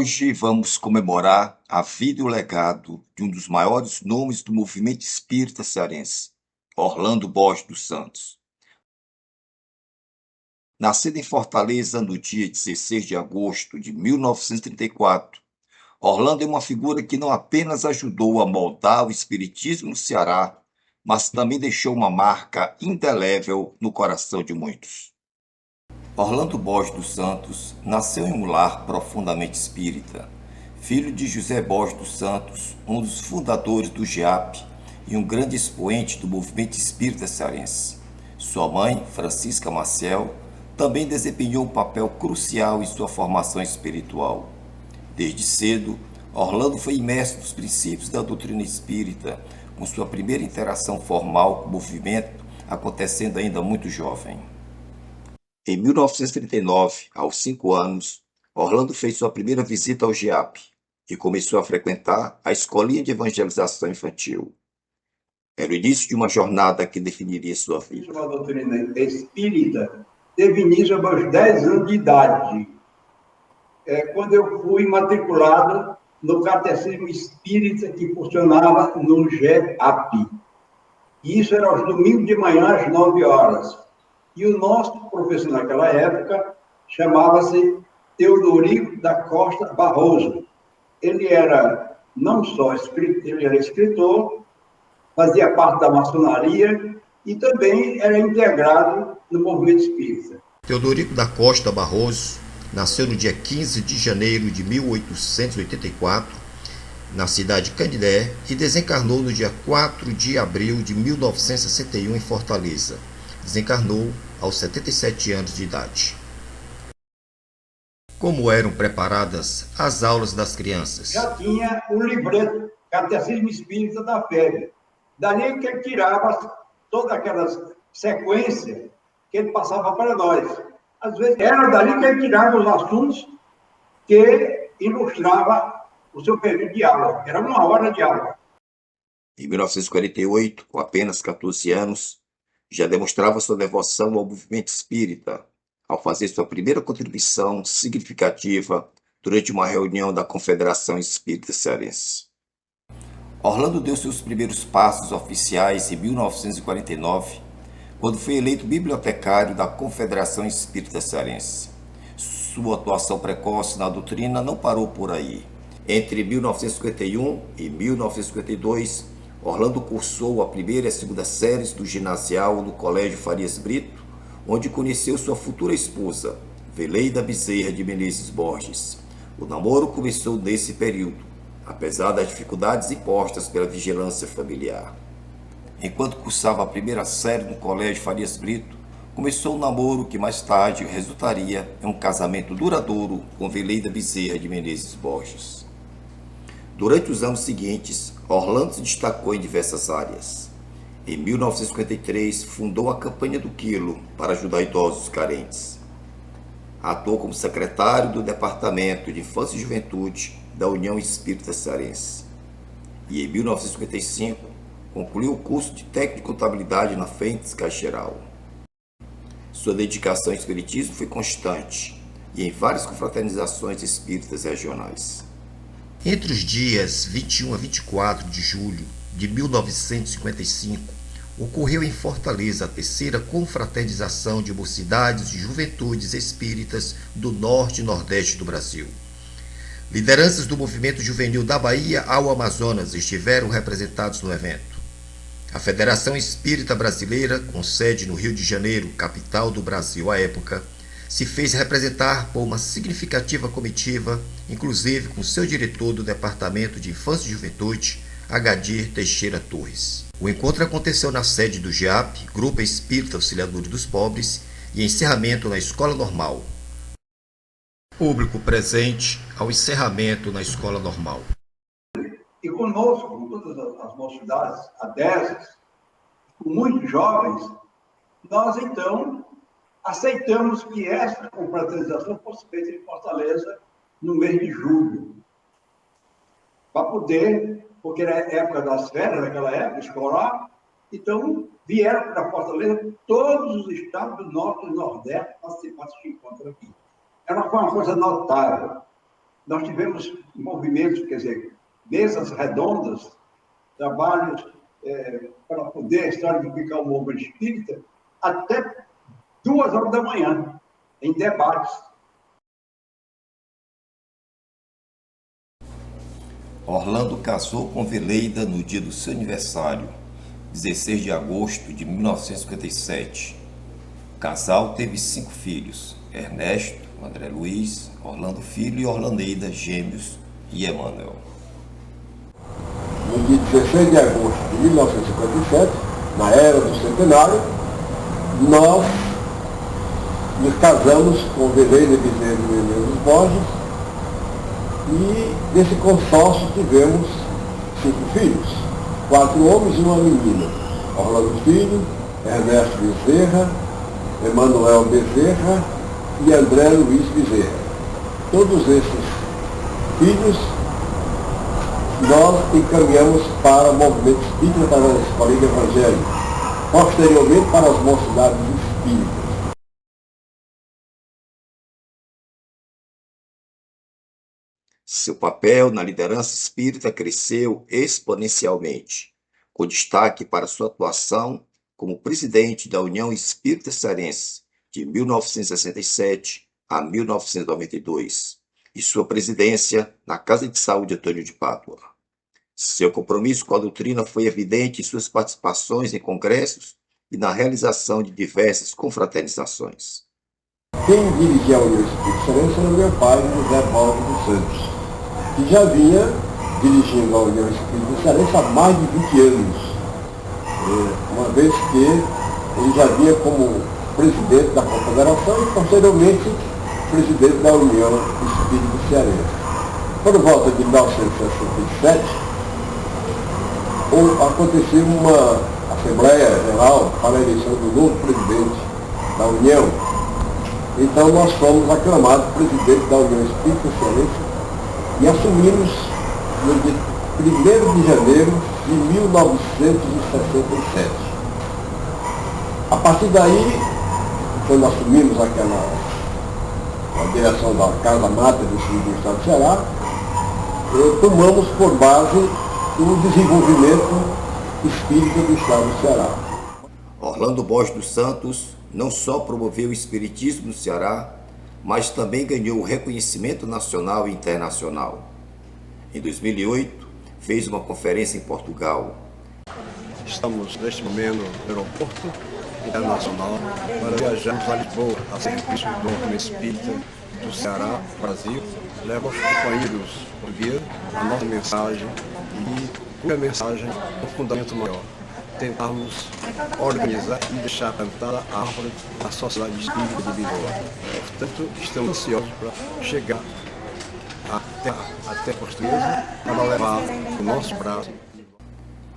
Hoje vamos comemorar a vida e o legado de um dos maiores nomes do movimento espírita cearense, Orlando Borges dos Santos. Nascido em Fortaleza no dia 16 de agosto de 1934, Orlando é uma figura que não apenas ajudou a moldar o espiritismo no Ceará, mas também deixou uma marca indelével no coração de muitos. Orlando Borges dos Santos nasceu em um lar profundamente espírita, filho de José Borges dos Santos, um dos fundadores do GEAP e um grande expoente do movimento espírita cearense. Sua mãe, Francisca Maciel, também desempenhou um papel crucial em sua formação espiritual. Desde cedo, Orlando foi imerso nos princípios da doutrina espírita, com sua primeira interação formal com o movimento acontecendo ainda muito jovem. Em 1939, aos 5 anos, Orlando fez sua primeira visita ao GEAP e começou a frequentar a Escolinha de Evangelização Infantil. Era o início de uma jornada que definiria sua vida. A doutrina espírita teve início aos 10 anos de idade, quando eu fui matriculado no Catecismo Espírita que funcionava no GEAP. Isso era aos domingos de manhã, às 9 horas. E o nosso professor naquela época chamava-se Teodorico da Costa Barroso. Ele era não só escritor, ele era escritor, fazia parte da maçonaria e também era integrado no movimento espírita. Teodorico da Costa Barroso nasceu no dia 15 de janeiro de 1884, na cidade de Canidé, e desencarnou no dia 4 de abril de 1961 em Fortaleza. Desencarnou aos 77 anos de idade. Como eram preparadas as aulas das crianças? Já tinha um livreto, Catecismo Espírita da FEB. Dali que ele tirava toda aquela sequência que ele passava para nós. Às vezes era dali que ele tirava os assuntos que ilustrava o seu período de aula. Era uma hora de aula. Em 1948, com apenas 14 anos, já demonstrava sua devoção ao movimento espírita, ao fazer sua primeira contribuição significativa durante uma reunião da Confederação Espírita Cearense. Orlando deu seus primeiros passos oficiais em 1949, quando foi eleito bibliotecário da Confederação Espírita Cearense. Sua atuação precoce na doutrina não parou por aí. Entre 1951 e 1952, Orlando cursou a primeira e a segunda séries do ginasial no Colégio Farias Brito, onde conheceu sua futura esposa, Veleida Bezerra de Menezes Borges. O namoro começou nesse período, apesar das dificuldades impostas pela vigilância familiar. Enquanto cursava a primeira série no Colégio Farias Brito, começou um namoro que mais tarde resultaria em um casamento duradouro com Veleida Bezerra de Menezes Borges. Durante os anos seguintes, Orlando se destacou em diversas áreas. Em 1953, fundou a Campanha do Quilo para ajudar idosos carentes. Atuou como secretário do Departamento de Infância e Juventude da União Espírita Cearense. E em 1955, concluiu o curso de técnico de contabilidade na Fentes Caixa Geral. Sua dedicação ao espiritismo foi constante e em várias confraternizações espíritas regionais. Entre os dias 21 a 24 de julho de 1955, ocorreu em Fortaleza a terceira confraternização de mocidades e juventudes espíritas do norte e nordeste do Brasil. Lideranças do movimento juvenil da Bahia ao Amazonas estiveram representados no evento. A Federação Espírita Brasileira, com sede no Rio de Janeiro, capital do Brasil à época, se fez representar por uma significativa comitiva, inclusive com seu diretor do Departamento de Infância e Juventude, Agadir Teixeira Torres. O encontro aconteceu na sede do GEAP, Grupo Espírita Auxiliadores dos Pobres, e encerramento na Escola Normal. Público presente ao encerramento na Escola Normal. E conosco, com todas as mocidades, adesas, com muitos jovens, nós então aceitamos que essa confraternização fosse feita em Fortaleza no mês de julho. Para poder, porque era a época das férias, naquela época escolar, então vieram para Fortaleza todos os estados do Norte e do Nordeste participaram desse encontro aqui. Foi uma coisa notável. Nós tivemos movimentos, quer dizer, mesas redondas, trabalhos para poder estratificar o movimento espírita, até 2 horas da manhã, em debates. Orlando casou com Veleida no dia do seu aniversário, 16 de agosto de 1957. O casal teve 5 filhos: Ernesto, André Luiz, Orlando Filho e Orlandeida, gêmeos, e Emanuel. No dia 16 de agosto de 1957, na era do centenário, nós nos casamos com Veleida Bezerra de Menezes Borges e nesse consórcio tivemos 5 filhos, 4 homens e uma menina: Orlando Filho, Ernesto Bezerra, Emanuel Bezerra e André Luiz Bezerra. Todos esses filhos nós encaminhamos para o movimento espírita através da escolinha evangélica, posteriormente para as mocidades espíritas. Seu papel na liderança espírita cresceu exponencialmente, com destaque para sua atuação como presidente da União Espírita Cearense de 1967 a 1992 e sua presidência na Casa de Saúde Antônio de Pádua. Seu compromisso com a doutrina foi evidente em suas participações em congressos e na realização de diversas confraternizações. Quem dirigia a União Espírita Cearense era meu pai, José Paulo dos Santos, que já vinha dirigindo a União Espírita Cearense há mais de 20 anos, uma vez que ele já vinha como presidente da Confederação e, posteriormente, presidente da União Espírita Cearense. Por volta de 1967, aconteceu uma Assembleia Geral para a eleição do novo presidente da União. Então nós fomos aclamados presidente da União Espírita Cearense e assumimos no dia 1º de janeiro de 1967. A partir daí, quando assumimos a direção da Casa Mata do Espírito do Estado do Ceará, tomamos por base o desenvolvimento espírita do Estado do Ceará. Orlando Borges dos Santos não só promoveu o espiritismo no Ceará, mas também ganhou reconhecimento nacional e internacional. Em 2008, fez uma conferência em Portugal. Estamos neste momento no aeroporto internacional para viajarmos a Lisboa a serviço do movimento espírita do Ceará, Brasil. Leva aos companheiros ouvir a nossa mensagem e a mensagem do fundamento maior. Tentarmos organizar e deixar plantada a árvore da Sociedade Espírita de Lisboa. Portanto, estamos ansiosos para chegar à terra portuguesa para levar o nosso braço.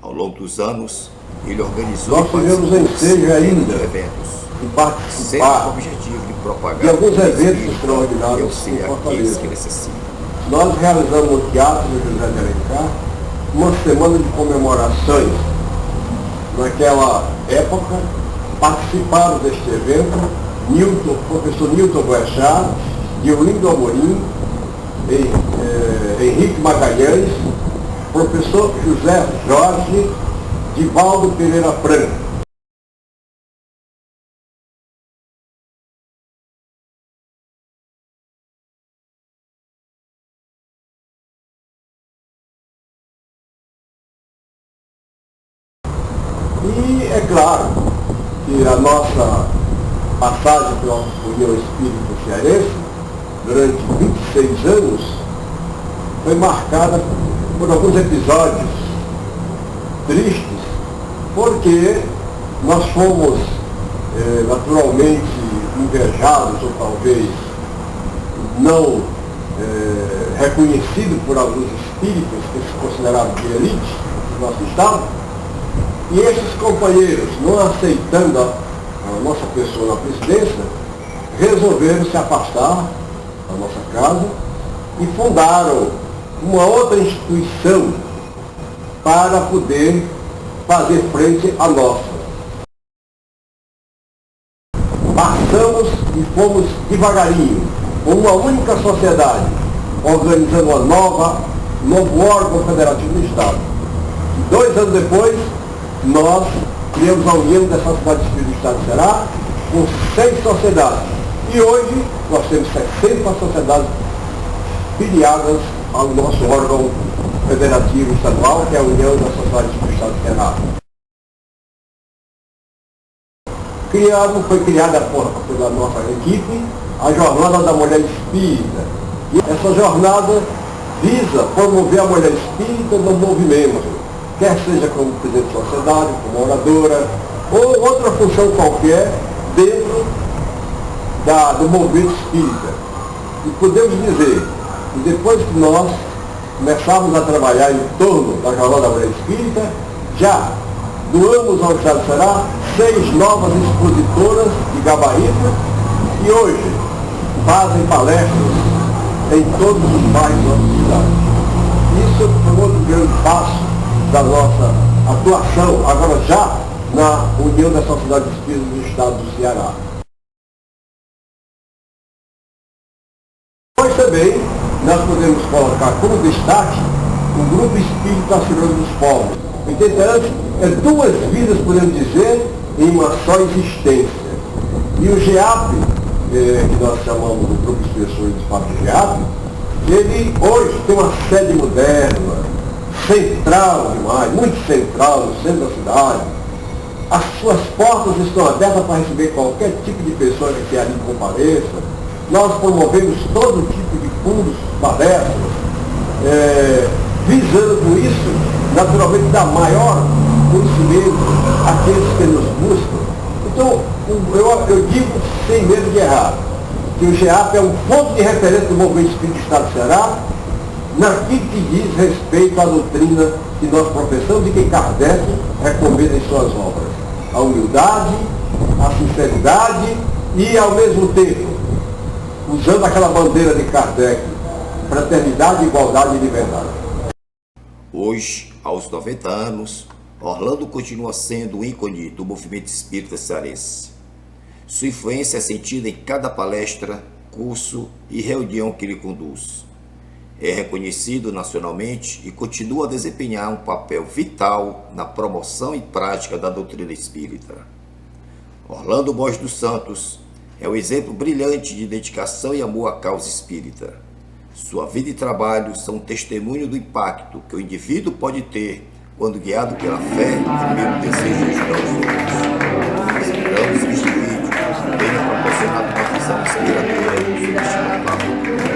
Ao longo dos anos, ele organizou Nós tivemos ensejo ainda eventos, de sempre com o participar objetivo de propagar de alguns eventos espírita extraordinários e em auxiliar aqueles Fortaleza. que necessitam. Nós realizamos no Teatro do José de Alencar uma semana de comemorações. Naquela época, participaram deste evento professor Nilton Boechat, Diolindo Amorim, Henrique Magalhães, professor José Jorge, Divaldo Pereira Franco. E é claro que a nossa passagem pela União Espírita Cearense, durante 26 anos, foi marcada por alguns episódios tristes, porque nós fomos naturalmente invejados, ou talvez não reconhecidos por alguns espíritas que se consideravam de elite do nosso estado. E esses companheiros, não aceitando a nossa pessoa na presidência, resolveram se afastar da nossa casa e fundaram uma outra instituição para poder fazer frente à nossa. Passamos e fomos devagarinho, com uma única sociedade, organizando um novo órgão federativo do Estado. 2 anos depois, nós criamos a União das Sociedades Espíritas do Estado do Ceará, com 6 sociedades. E hoje nós temos 60 sociedades filiadas ao nosso órgão federativo estadual, que é a União das Sociedades Espíritas do Estado do Ceará. Foi criada pela nossa equipe a Jornada da Mulher Espírita. E essa jornada visa promover a mulher espírita no movimento, quer seja como presidente de sociedade, como oradora, ou outra função qualquer dentro do movimento espírita. E podemos dizer que depois que nós começamos a trabalhar em torno da Jornada da Mulher Espírita, já doamos ao Estado do Ceará 6 novas expositoras de gabarito e hoje fazem palestras em todos os bairros da cidade. Isso foi outro grande passo da nossa atuação, agora já na União das Sociedades Espíritas do Estado do Ceará. Mas também nós podemos colocar como destaque o Grupo Espírita Auxiliador dos Povos. Entretanto, é 2 vidas, podemos dizer, em uma só existência. E o GEAP, que nós chamamos do Grupo Espírita dos Povos GEAP, ele hoje tem uma sede moderna, central demais, muito central, no centro da cidade. As suas portas estão abertas para receber qualquer tipo de pessoa que ali compareça. Nós promovemos todo tipo de fundos, palestras, visando isso, naturalmente, dar maior conhecimento àqueles que nos buscam. Então, eu digo, sem medo de errar, que o GEAP é um ponto de referência do movimento espírita do Estado do Ceará, naquilo que diz respeito à doutrina que nós professamos e que Kardec recomenda em suas obras. A humildade, a sinceridade e, ao mesmo tempo, usando aquela bandeira de Kardec, fraternidade, igualdade e liberdade. Hoje, aos 90 anos, Orlando continua sendo um ícone do movimento espírita cearense. Sua influência é sentida em cada palestra, curso e reunião que ele conduz. É reconhecido nacionalmente e continua a desempenhar um papel vital na promoção e prática da doutrina espírita. Orlando Borges dos Santos é um exemplo brilhante de dedicação e amor à causa espírita. Sua vida e trabalho são um testemunho do impacto que o indivíduo pode ter quando guiado pela fé e pelo desejo de ajudar os outros. Esperamos que este vídeo tenha proporcionado uma visão inspiradora sobre este local.